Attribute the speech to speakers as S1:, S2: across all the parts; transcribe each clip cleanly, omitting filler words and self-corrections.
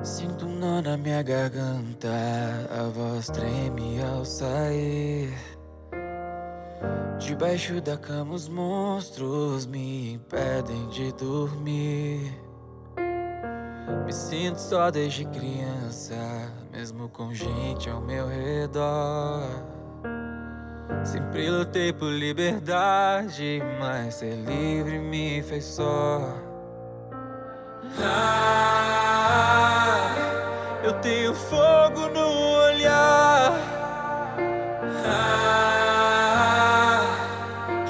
S1: Sinto um nó na minha garganta, a voz treme ao sair. Debaixo da cama os monstros me impedem de dormir. Me sinto só desde criança, mesmo com gente ao meu redor. Sempre lutei por liberdade, mas ser livre me fez só. Eu tenho fogo no olhar.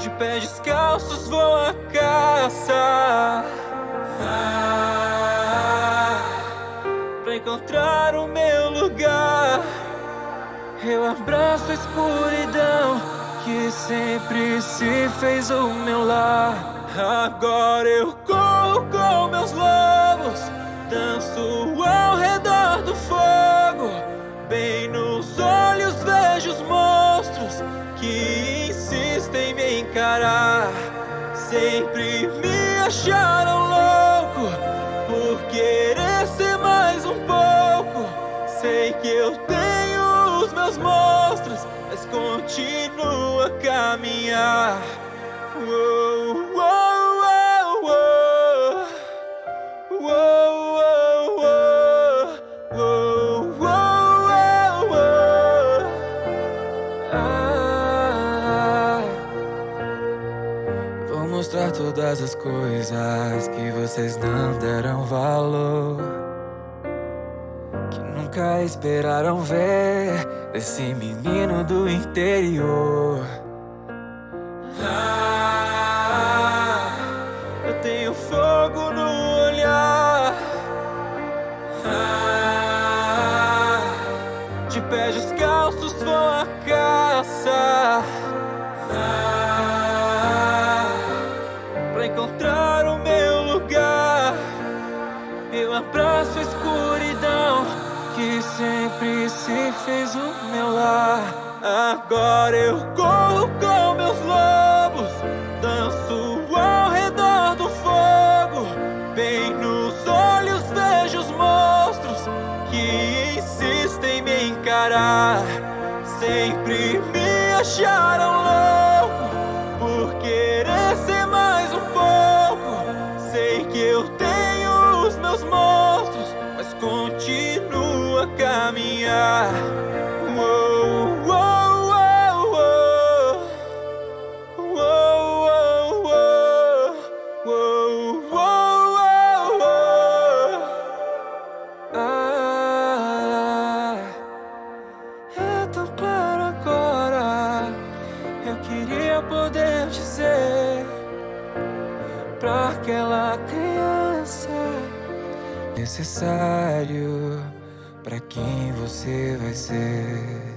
S1: De pés descalços vou à caça, pra encontrar o meu lugar. Eu abraço a escuridão que sempre se fez o meu lar. Agora eu corro com meus lobos, danço ao redor do fogo. Bem nos olhos vejo os monstros que insistem em me encarar. Sempre me acharam louco por querer ser mais um pouco. Sei que eu tenho os meus monstros, mas continuo a caminhar. Uou, uou, uou, uou, uou, uou, uou, uou. Vou mostrar todas as coisas que vocês não deram valor, que nunca esperaram ver desse menino do interior. Eu tenho fogo no olhar. De pés descalços vou à caça, pra encontrar o meu lugar. Eu abraço a escuridão que sempre se fez o meu lar. Agora eu corro com meus lobos, danço ao redor do fogo. Bem nos olhos vejo os monstros que insistem em me encarar. Sempre me acharam louco por querer ser mais um pouco. Sei que eu tenho os meus monstros, mas continuo a caminhar. Uou, uou, uou, uou, uou, uou, uou, uou, uou. É tão claro agora. Eu queria poder dizer pra aquela criança: necessário pra quem você vai ser.